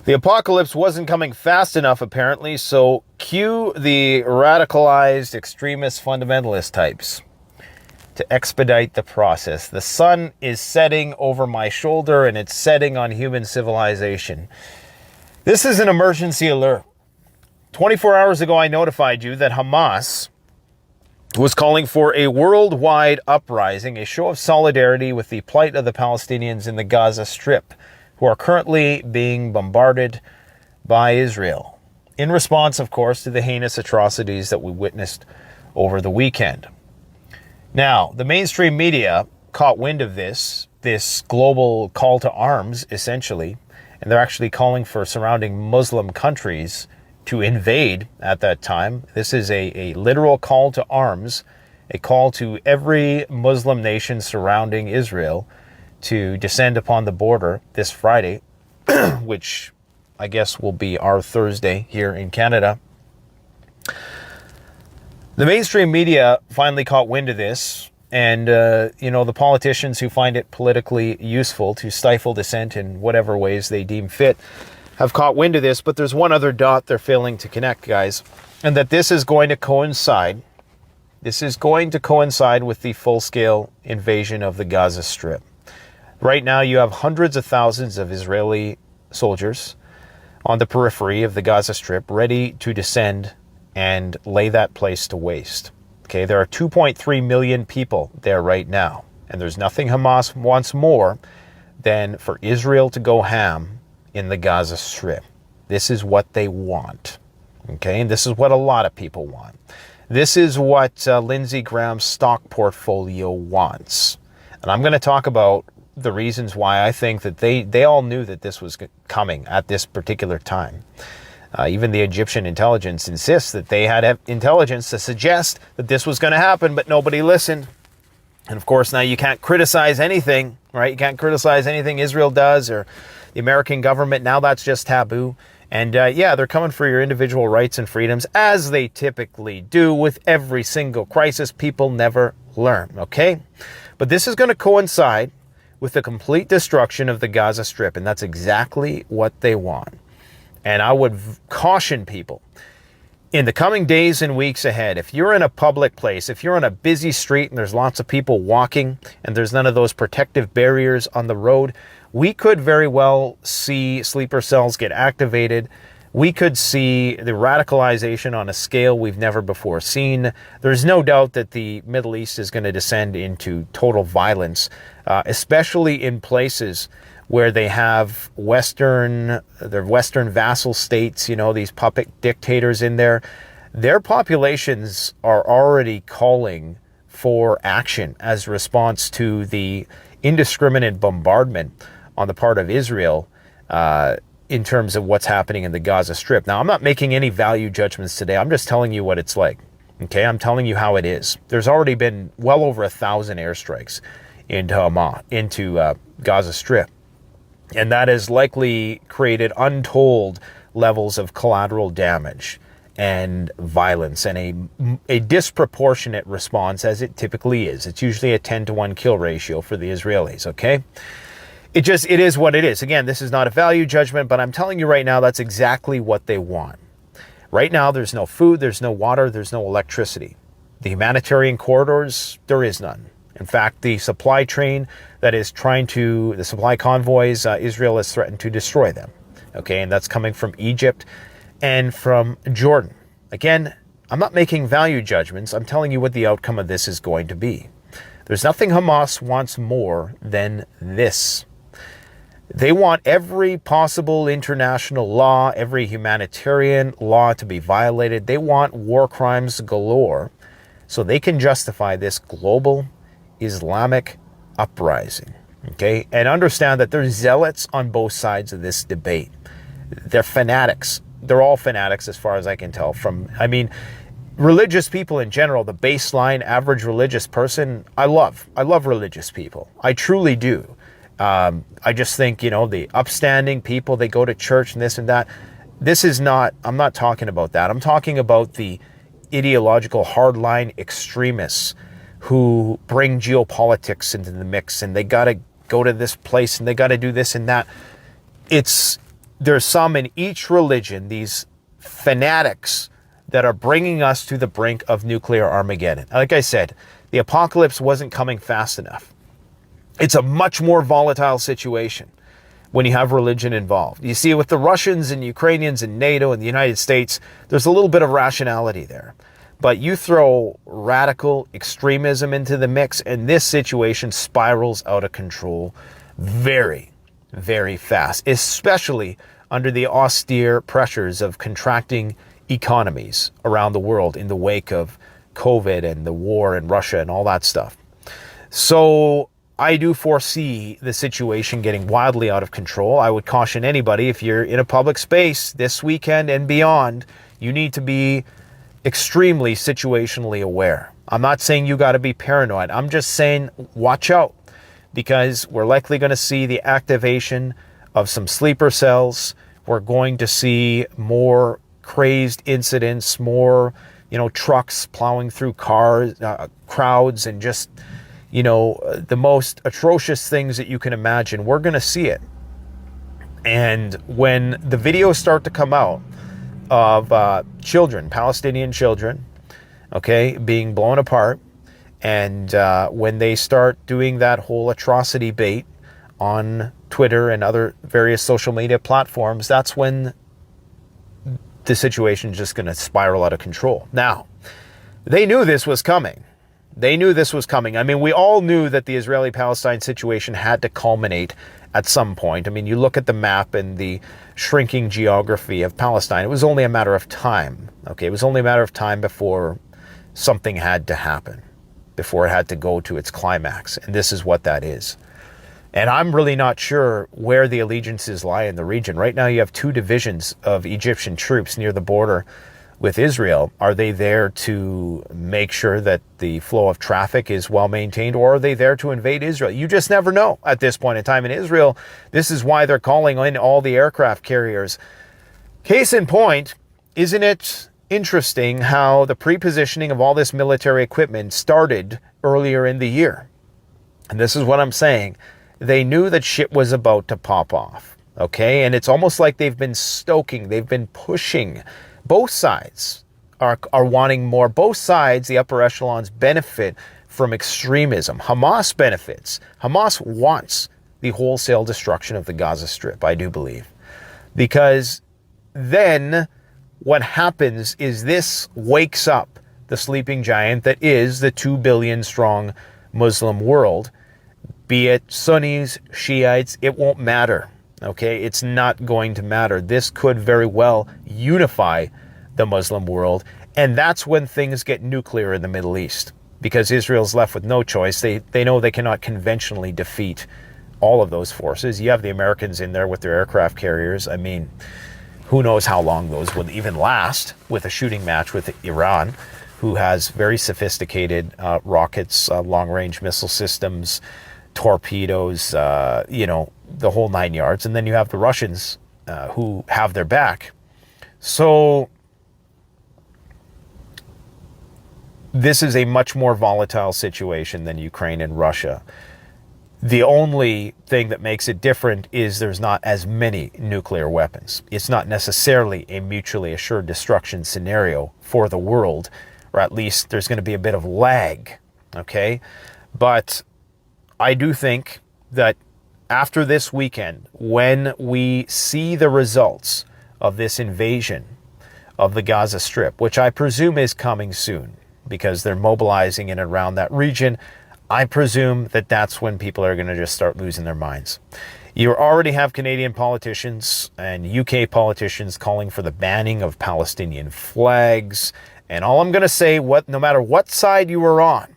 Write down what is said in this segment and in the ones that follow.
The apocalypse wasn't coming fast enough, apparently, so cue the radicalized extremist fundamentalist types to expedite the process. The sun is setting over my shoulder, and it's setting on human civilization. This is an emergency alert. 24 hours ago, I notified you that Hamas was calling for a worldwide uprising, a show of solidarity with the plight of the Palestinians in the Gaza Strip, who are currently being bombarded by Israel, in response, of course, to the heinous atrocities that we witnessed over the weekend. Now, the mainstream media caught wind of this global call to arms, essentially, and they're actually calling for surrounding Muslim countries to invade at that time. This is a literal call to arms, a call to every Muslim nation surrounding Israel to descend upon the border this Friday, which I guess will be our Thursday here in Canada. The mainstream media finally caught wind of this, and the politicians who find it politically useful to stifle dissent in whatever ways they deem fit have caught wind of this, but there's one other dot they're failing to connect, guys, and that this is going to coincide with the full-scale invasion of the Gaza Strip. Right now, you have hundreds of thousands of Israeli soldiers on the periphery of the Gaza Strip ready to descend and lay that place to waste. Okay, there are 2.3 million people there right now, and there's nothing Hamas wants more than for Israel to go ham in the Gaza Strip. This is what they want. Okay, and this is what a lot of people want. This is what Lindsey Graham's stock portfolio wants. And I'm going to talk about the reasons why I think that they all knew that this was coming at this particular time. Even the Egyptian intelligence insists that they had intelligence to suggest that this was going to happen, but nobody listened. And of course, now you can't criticize anything, right? You can't criticize anything Israel does or the American government. Now that's just taboo. And they're coming for your individual rights and freedoms, as they typically do with every single crisis. People never learn, okay? But this is going to coincide with the complete destruction of the Gaza Strip, and that's exactly what they want. And I would caution people, in the coming days and weeks ahead, if you're in a public place, if you're on a busy street and there's lots of people walking and there's none of those protective barriers on the road, we could very well see sleeper cells get activated. We could see the radicalization on a scale we've never before seen. There's no doubt that the Middle East is going to descend into total violence, especially in places where they have Western vassal states, these puppet dictators in there. Their populations are already calling for action as a response to the indiscriminate bombardment on the part of Israel in terms of what's happening in the Gaza Strip. Now, I'm not making any value judgments today. I'm just telling you what it's like. Okay, I'm telling you how it is. There's already been well over 1,000 airstrikes into Gaza Strip. And that has likely created untold levels of collateral damage and violence and a disproportionate response, as it typically is. It's usually a 10-to-1 kill ratio for the Israelis, okay? It is what it is. Again, this is not a value judgment, but I'm telling you right now, that's exactly what they want. Right now, there's no food, there's no water, there's no electricity. The humanitarian corridors, there is none. In fact, the supply train the supply convoys, Israel has threatened to destroy them. Okay, and that's coming from Egypt and from Jordan. Again, I'm not making value judgments. I'm telling you what the outcome of this is going to be. There's nothing Hamas wants more than this. They want every possible international law, every humanitarian law to be violated. They want war crimes galore so they can justify this global Islamic uprising, okay? And understand that there's zealots on both sides of this debate. They're fanatics. They're all fanatics as far as I can tell. Religious people in general, the baseline average religious person, I love religious people. I truly do. I just think, the upstanding people, they go to church and this and that. I'm not talking about that. I'm talking about the ideological hardline extremists who bring geopolitics into the mix, and they got to go to this place and they got to do this and that. It's there's some in each religion, these fanatics that are bringing us to the brink of nuclear Armageddon. Like I said, the apocalypse wasn't coming fast enough. It's a much more volatile situation when you have religion involved. You see, with the Russians and Ukrainians and NATO and the United States, there's a little bit of rationality there. But you throw radical extremism into the mix, and this situation spirals out of control very, very fast, especially under the austere pressures of contracting economies around the world in the wake of COVID and the war in Russia and all that stuff. So I do foresee the situation getting wildly out of control. I would caution anybody, if you're in a public space this weekend and beyond, you need to be extremely situationally aware. I'm not saying you got to be paranoid. I'm just saying watch out, because we're likely going to see the activation of some sleeper cells. We're going to see more crazed incidents, more, trucks plowing through cars, crowds, and just, the most atrocious things that you can imagine. We're going to see it. And when the videos start to come out of children, Palestinian children, okay, being blown apart, and when they start doing that whole atrocity bait on Twitter and other various social media platforms, that's when the situation is just going to spiral out of control. Now, they knew this was coming. They knew this was coming. I mean, we all knew that the Israeli-Palestine situation had to culminate at some point. I mean, you look at the map and the shrinking geography of Palestine, it was only a matter of time. Okay, it was only a matter of time before something had to happen, before it had to go to its climax. And this is what that is. And I'm really not sure where the allegiances lie in the region. Right now, you have 2 divisions of Egyptian troops near the border with Israel. Are they there to make sure that the flow of traffic is well maintained, or are they there to invade Israel? You just never know at this point in time in Israel. This is why they're calling in all the aircraft carriers. Case in point, isn't it interesting how the pre-positioning of all this military equipment started earlier in the year? And this is what I'm saying. They knew that shit was about to pop off, okay? And it's almost like they've been stoking, they've been pushing. Both sides are wanting more. Both sides, the upper echelons, benefit from extremism. Hamas benefits. Hamas wants the wholesale destruction of the Gaza Strip, I do believe. Because then what happens is this wakes up the sleeping giant that is the 2 billion strong Muslim world. Be it Sunnis, Shiites, it won't matter. Okay, it's not going to matter. This could very well unify the Muslim world, and that's when things get nuclear in the Middle East, because Israel's left with no choice. They know they cannot conventionally defeat all of those forces. You have the Americans in there with their aircraft carriers. I mean, who knows how long those would even last with a shooting match with Iran, who has very sophisticated rockets, long-range missile systems, torpedoes, the whole 9 yards. And then you have the Russians who have their back. So this is a much more volatile situation than Ukraine and Russia. The only thing that makes it different is there's not as many nuclear weapons. It's not necessarily a mutually assured destruction scenario for the world, or at least there's going to be a bit of lag, okay? But I do think that after this weekend, when we see the results of this invasion of the Gaza Strip, which I presume is coming soon because they're mobilizing in and around that region, I presume that that's when people are going to just start losing their minds. You already have Canadian politicians and UK politicians calling for the banning of Palestinian flags. And all I'm going to say, no matter what side you are on,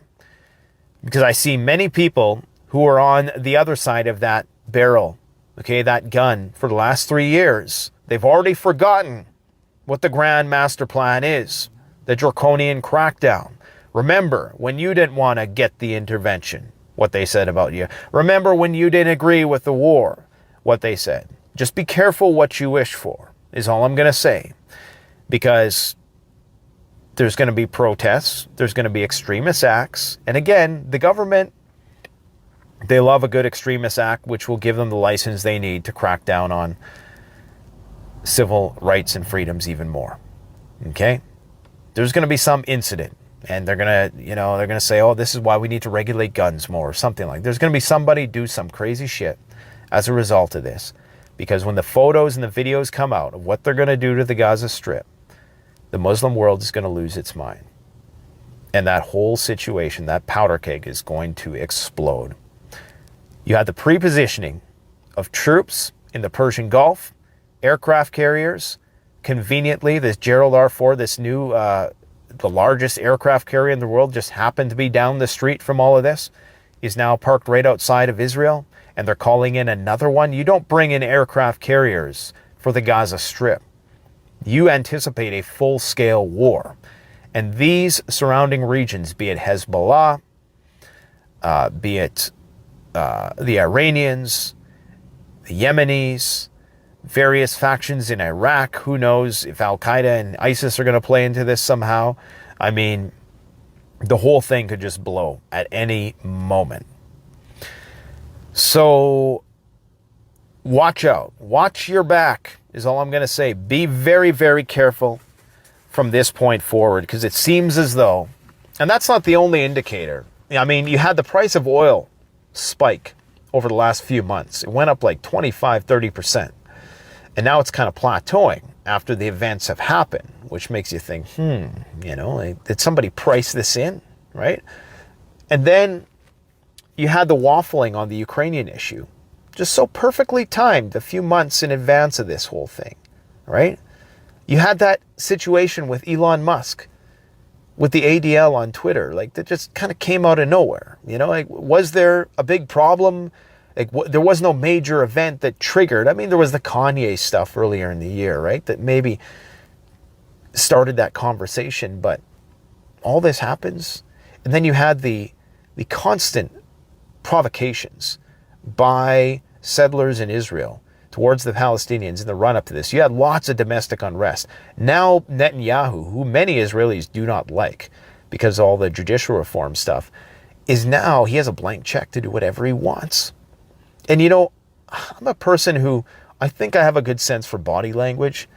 because I see many people who are on the other side of that barrel, okay, that gun, for the last 3 years, they've already forgotten what the grand master plan is, the draconian crackdown. Remember when you didn't want to get the intervention, what they said about you. Remember when you didn't agree with the war, what they said. Just be careful what you wish for, is all I'm going to say. Because there's going to be protests, there's going to be extremist acts, and again, the government, they love a good extremist act, which will give them the license they need to crack down on civil rights and freedoms even more. Okay? There's going to be some incident, and they're going to, they're going to say, oh, this is why we need to regulate guns more, or something like that. There's going to be somebody do some crazy shit as a result of this. Because when the photos and the videos come out of what they're going to do to the Gaza Strip, the Muslim world is going to lose its mind. And that whole situation, that powder keg, is going to explode. You had the prepositioning of troops in the Persian Gulf, aircraft carriers. Conveniently, this Gerald R4, this new, the largest aircraft carrier in the world, just happened to be down the street from all of this, is now parked right outside of Israel. And they're calling in another one. You don't bring in aircraft carriers for the Gaza Strip. You anticipate a full-scale war. And these surrounding regions, be it Hezbollah, be it the Iranians, the Yemenis, various factions in Iraq, who knows if Al-Qaeda and ISIS are going to play into this somehow. I mean, the whole thing could just blow at any moment. So watch out. Watch your back is all I'm going to say. Be very, very careful from this point forward, because it seems as though, and that's not the only indicator. I mean, you had the price of oil spike over the last few months. It went up like 25, 30%. And now it's kind of plateauing after the events have happened, which makes you think, did somebody price this in, right? And then you had the waffling on the Ukrainian issue, just so perfectly timed a few months in advance of this whole thing, right? You had that situation with Elon Musk, with the ADL on Twitter, like that just kind of came out of nowhere. Like, was there a big problem? Like, there was no major event that triggered. I mean, there was the Kanye stuff earlier in the year, right? That maybe started that conversation, but all this happens. And then you had the constant provocations by settlers in Israel towards the Palestinians in the run-up to this. You had lots of domestic unrest. Now Netanyahu, who many Israelis do not like because of all the judicial reform stuff, is now, he has a blank check to do whatever he wants. And I'm a person who, I think I have a good sense for body language.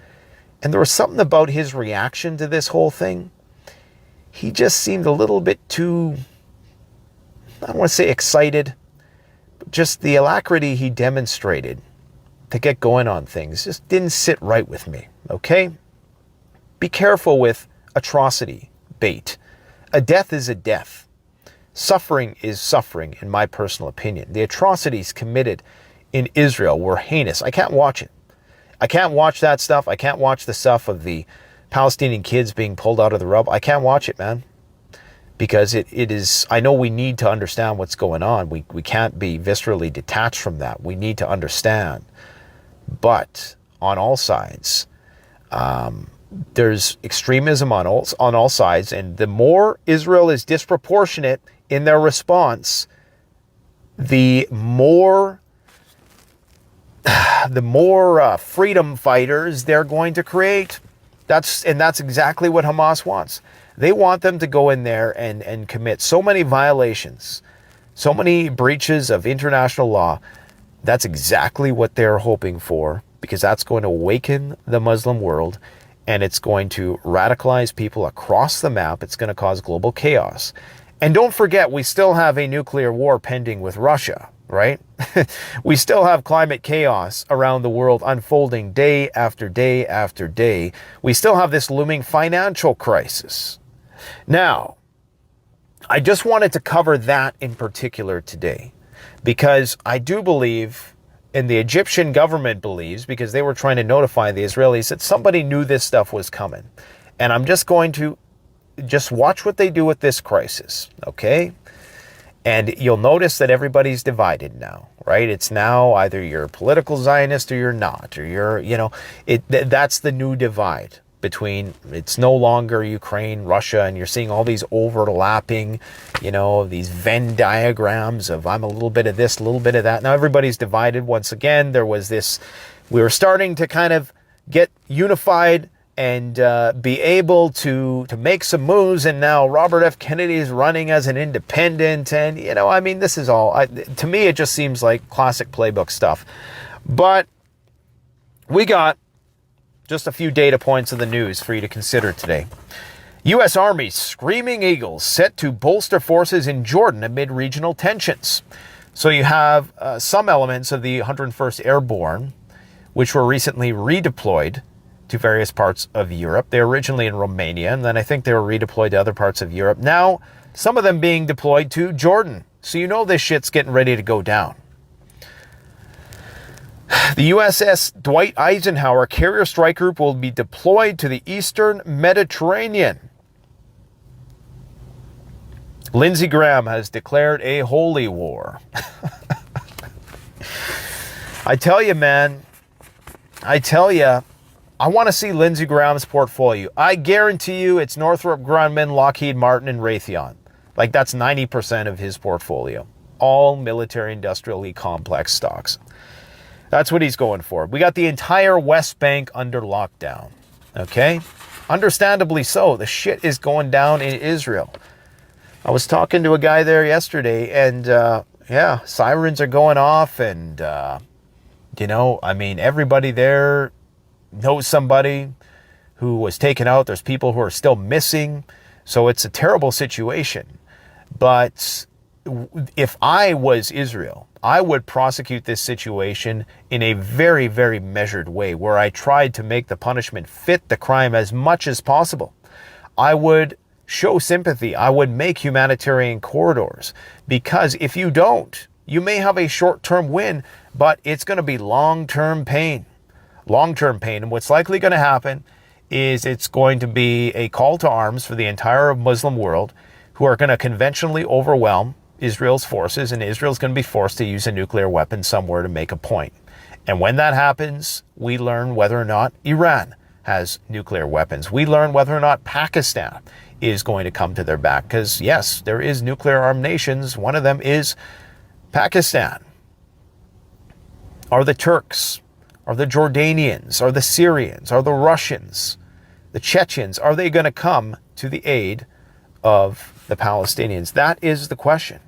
And there was something about his reaction to this whole thing. He just seemed a little bit too, I don't want to say excited, but just the alacrity he demonstrated to get going on things just didn't sit right with me, okay? Be careful with atrocity bait. A death is a death. Suffering is suffering, in my personal opinion. The atrocities committed in Israel were heinous. I can't watch it. I can't watch that stuff. I can't watch the stuff of the Palestinian kids being pulled out of the rubble. I can't watch it, man. Because it is, I know we need to understand what's going on. We can't be viscerally detached from that. We need to understand. But on all sides, there's extremism on all sides. And the more Israel is disproportionate in their response, the more freedom fighters they're going to create. That's exactly what Hamas wants. They want them to go in there and commit so many violations, so many breaches of international law. That's exactly what they're hoping for, because that's going to awaken the Muslim world, and it's going to radicalize people across the map. It's going to cause global chaos. And don't forget, we still have a nuclear war pending with Russia, right? We still have climate chaos around the world unfolding day after day after day. We still have this looming financial crisis. Now, I just wanted to cover that in particular today, because I do believe, and the Egyptian government believes, because they were trying to notify the Israelis, that somebody knew this stuff was coming. And I'm just going to just watch what they do with this crisis, okay? And you'll notice that everybody's divided now, right? It's now either you're a political Zionist or you're not, or you're, that's the new divide between, it's no longer Ukraine, Russia, and you're seeing all these overlapping, these Venn diagrams of I'm a little bit of this, a little bit of that. Now everybody's divided once again. There was this, we were starting to kind of get unified and be able to make some moves, and now Robert F. Kennedy is running as an independent, and this is all, to me it just seems like classic playbook stuff. But we got just a few data points of the news for you to consider today. U.S. Army Screaming Eagles set to bolster forces in Jordan amid regional tensions. So you have some elements of the 101st Airborne, which were recently redeployed to various parts of Europe. They were originally in Romania, and then I think they were redeployed to other parts of Europe. Now, some of them being deployed to Jordan. So you know this shit's getting ready to go down. The USS Dwight Eisenhower Carrier Strike Group will be deployed to the Eastern Mediterranean. Lindsey Graham has declared a holy war. I tell you, man, I want to see Lindsey Graham's portfolio. I guarantee you it's Northrop Grumman, Lockheed Martin, and Raytheon. Like, that's 90% of his portfolio. All military industrially complex stocks. That's what he's going for. We got the entire West Bank under lockdown. Okay? Understandably so. The shit is going down in Israel. I was talking to a guy there yesterday, and yeah, sirens are going off, and everybody there knows somebody who was taken out. There's people who are still missing. So it's a terrible situation. But if I was Israel, I would prosecute this situation in a very, very measured way, where I tried to make the punishment fit the crime as much as possible. I would show sympathy. I would make humanitarian corridors, because if you don't, you may have a short-term win, but it's going to be long-term pain. Long-term pain. And what's likely going to happen is it's going to be a call to arms for the entire Muslim world, who are going to conventionally overwhelm Israel's forces, and Israel's going to be forced to use a nuclear weapon somewhere to make a point. And when that happens, we learn whether or not Iran has nuclear weapons. We learn whether or not Pakistan is going to come to their back. Because yes, there is nuclear armed nations. One of them is Pakistan. Are the Turks, are the Jordanians, are the Syrians, are the Russians, the Chechens, are they going to come to the aid of the Palestinians? That is the question.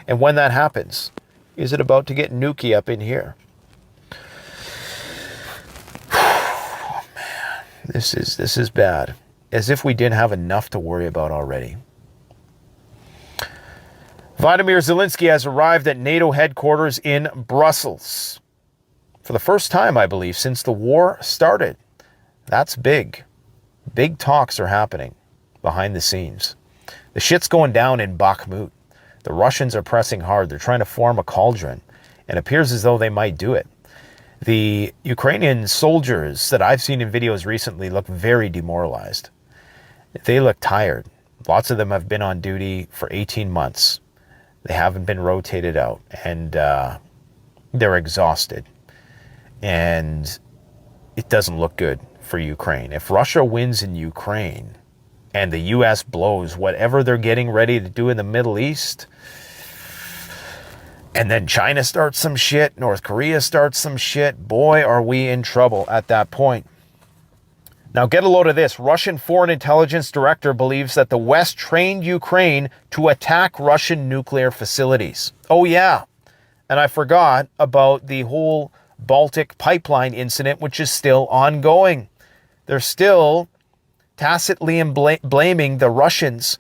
And when that happens, is it about to get nukey up in here? Oh man, this is bad. As if we didn't have enough to worry about already. Vladimir Zelensky has arrived at NATO headquarters in Brussels. For the first time, I believe, since the war started. That's big. Big talks are happening behind the scenes. The shit's going down in Bakhmut. The Russians are pressing hard. They're trying to form a cauldron. And it appears as though they might do it. The Ukrainian soldiers that I've seen in videos recently look very demoralized. They look tired. Lots of them have been on duty for 18 months. They haven't been rotated out. And they're exhausted. And it doesn't look good for Ukraine. If Russia wins in Ukraine and the U.S. blows whatever they're getting ready to do in the Middle East, and then China starts some shit, North Korea starts some shit, boy, are we in trouble at that point. Now get a load of this. Russian Foreign Intelligence Director believes that the West trained Ukraine to attack Russian nuclear facilities. Oh yeah. And I forgot about the whole Baltic pipeline incident, which is still ongoing. They're still tacitly blaming the Russians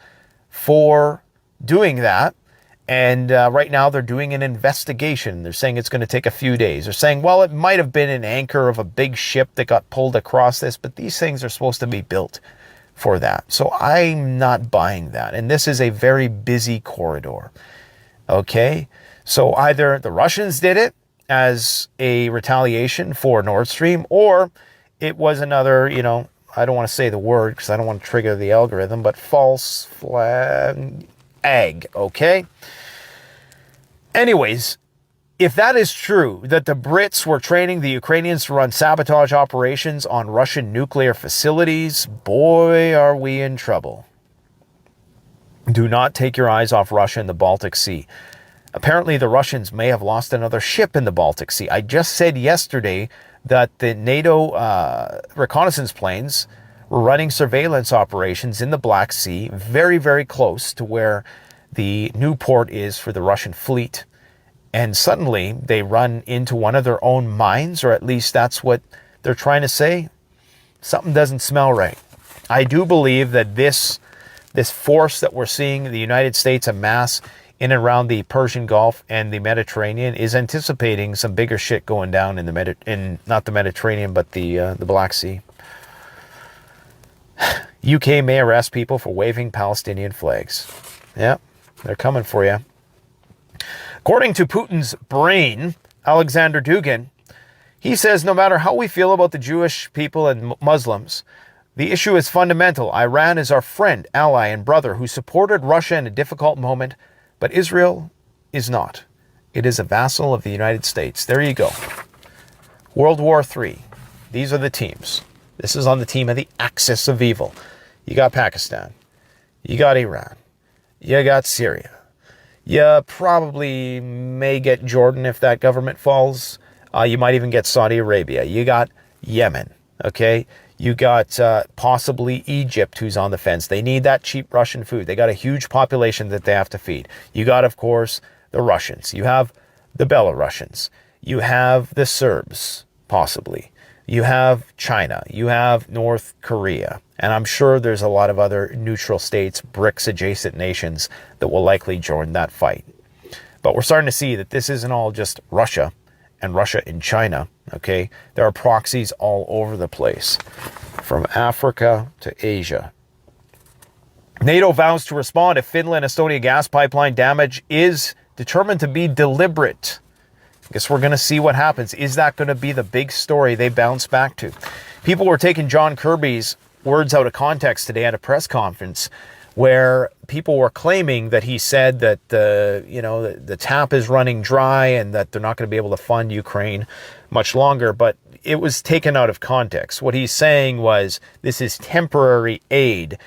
for doing that. And right now they're doing an investigation. They're saying it's going to take a few days. They're saying, well, it might have been an anchor of a big ship that got pulled across this, but these things are supposed to be built for that. So I'm not buying that. And this is a very busy corridor. Okay? So either the Russians did it as a retaliation for Nord Stream, or it was another, I don't want to say the word because I don't want to trigger the algorithm, but false flag egg, okay? Anyways, if that is true, that the Brits were training the Ukrainians to run sabotage operations on Russian nuclear facilities, boy, are we in trouble. Do not take your eyes off Russia in the Baltic Sea. Apparently, the Russians may have lost another ship in the Baltic Sea. I just said yesterday that the NATO reconnaissance planes were running surveillance operations in the Black Sea, very, very close to where the new port is for the Russian fleet. And suddenly, they run into one of their own mines, or at least that's what they're trying to say. Something doesn't smell right. I do believe that this force that we're seeing the United States amass in and around the Persian Gulf and the Mediterranean is anticipating some bigger shit going down in not the Mediterranean, but the Black Sea. UK may arrest people for waving Palestinian flags. Yeah, they're coming for you. According to Putin's brain, Alexander Dugin, he says no matter how we feel about the Jewish people and Muslims, the issue is fundamental. Iran is our friend, ally, and brother who supported Russia in a difficult moment, but Israel is not. It is a vassal of the United States. There you go. World War III. These are the teams. This is on the team of the axis of evil. You got Pakistan. You got Iran. You got Syria. You probably may get Jordan if that government falls. You might even get Saudi Arabia. You got Yemen, okay? You got possibly Egypt, who's on the fence. They need that cheap Russian food. They got a huge population that they have to feed. You got, of course, the Russians. You have the Belarusians. You have the Serbs, possibly. You have China. You have North Korea. And I'm sure there's a lot of other neutral states, BRICS adjacent nations that will likely join that fight. But we're starting to see that this isn't all just Russia and Russia in China, okay? There are proxies all over the place, from Africa to Asia. NATO vows to respond if Finland-Estonia gas pipeline damage is determined to be deliberate. I guess we're going to see what happens. Is that going to be the big story they bounce back to? People were taking John Kirby's words out of context today at a press conference where people were claiming that he said that the tap is running dry and that they're not going to be able to fund Ukraine much longer, but it was taken out of context. What he's saying was this is temporary aid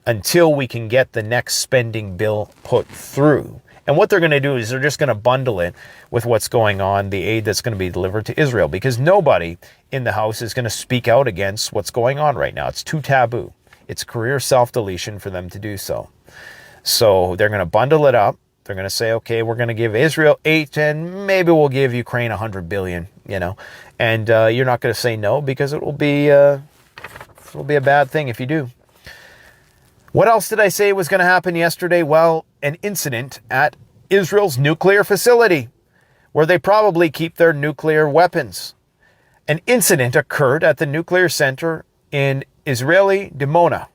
until we can get the next spending bill put through. And what they're going to do is they're just going to bundle it with what's going on, the aid that's going to be delivered to Israel, because nobody in the House is going to speak out against what's going on right now. It's too taboo. It's career self-deletion for them to do so. So they're going to bundle it up. They're going to say, okay, we're going to give Israel 8 and maybe we'll give Ukraine 100 billion, and you're not going to say no because it will be a bad thing if you do. What else did I say was going to happen yesterday? Well, an incident at Israel's nuclear facility where they probably keep their nuclear weapons. An incident occurred at the nuclear center in Israeli Dimona.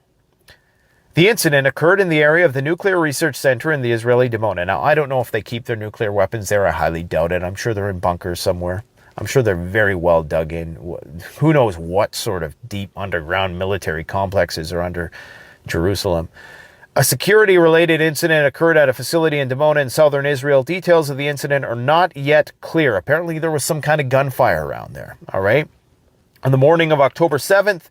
The incident occurred in the area of the Nuclear Research Center in the Israeli Dimona. Now, I don't know if they keep their nuclear weapons there. I highly doubt it. I'm sure they're in bunkers somewhere. I'm sure they're very well dug in. Who knows what sort of deep underground military complexes are under Jerusalem. A security-related incident occurred at a facility in Dimona in southern Israel. Details of the incident are not yet clear. Apparently, there was some kind of gunfire around there, all right? On the morning of October 7th,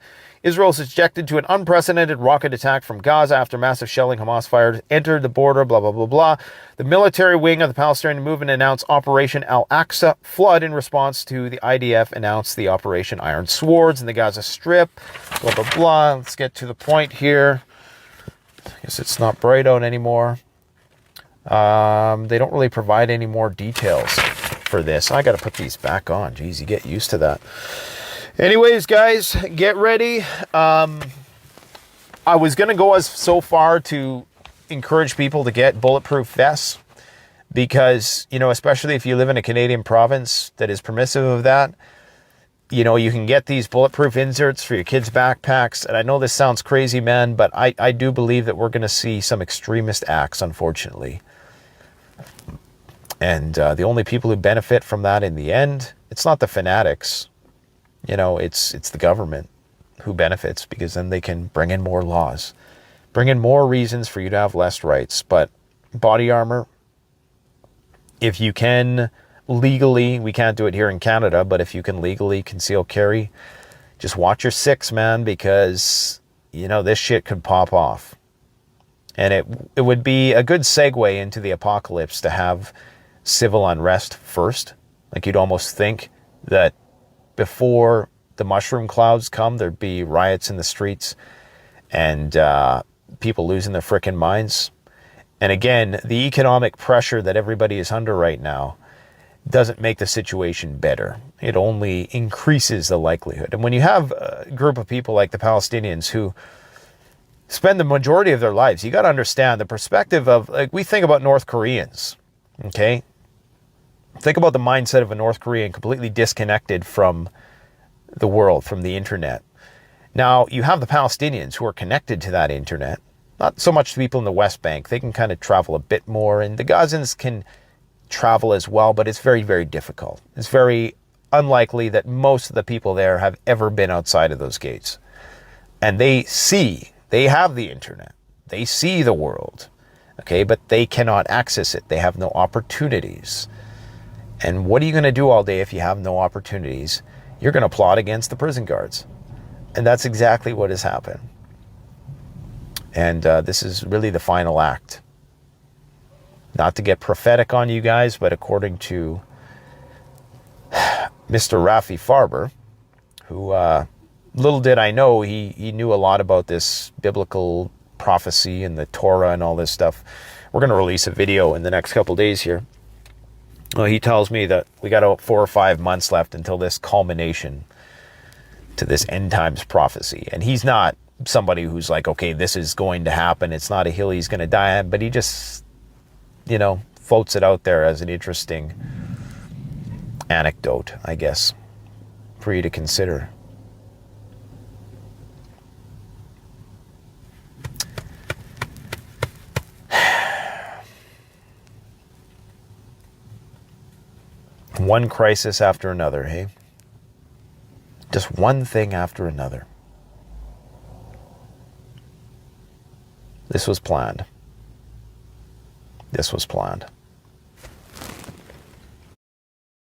Israel is subjected to an unprecedented rocket attack from Gaza after massive shelling Hamas fired entered the border, blah, blah, blah, blah. The military wing of the Palestinian movement announced Operation Al-Aqsa Flood in response to the IDF announced the Operation Iron Swords in the Gaza Strip, blah, blah, blah. Let's get to the point here. I guess it's not bright out anymore. They don't really provide any more details for this. I got to put these back on. Jeez, you get used to that. Anyways, guys, get ready. I was going to go as so far to encourage people to get bulletproof vests because, especially if you live in a Canadian province that is permissive of that, you can get these bulletproof inserts for your kids' backpacks. And I know this sounds crazy, man, but I do believe that we're going to see some extremist acts, unfortunately. And the only people who benefit from that in the end, it's not the fanatics. It's the government who benefits because then they can bring in more laws, bring in more reasons for you to have less rights. But body armor, if you can legally, we can't do it here in Canada, but if you can legally conceal carry, just watch your six, man, because, this shit could pop off. And it would be a good segue into the apocalypse to have civil unrest first. Like you'd almost think that before the mushroom clouds come, there'd be riots in the streets and people losing their frickin' minds. And again, the economic pressure that everybody is under right now, doesn't make the situation better. It only increases the likelihood. And when you have a group of people like the Palestinians who spend the majority of their lives, you got to understand the perspective of, like, we think about North Koreans, okay? Think about the mindset of a North Korean completely disconnected from the world, from the internet. Now, you have the Palestinians who are connected to that internet. Not so much the people in the West Bank. They can kind of travel a bit more, and the Gazans can travel as well, but it's very, very difficult. It's very unlikely that most of the people there have ever been outside of those gates. And they have the internet. They see the world, okay, but they cannot access it. They have no opportunities. And what are you going to do all day if you have no opportunities? You're going to plot against the prison guards. And that's exactly what has happened. And this is really the final act. Not to get prophetic on you guys, but according to Mr. Rafi Farber, who little did I know, he knew a lot about this biblical prophecy and the Torah and all this stuff. We're going to release a video in the next couple days here. Well, he tells me that we got about 4 or 5 months left until this culmination to this end times prophecy. And he's not somebody who's like, okay, this is going to happen. It's not a hill he's going to die on, but he just, you know, floats it out there as an interesting anecdote, I guess, for you to consider. One crisis after another, hey? Just one thing after another. This was planned. This was planned.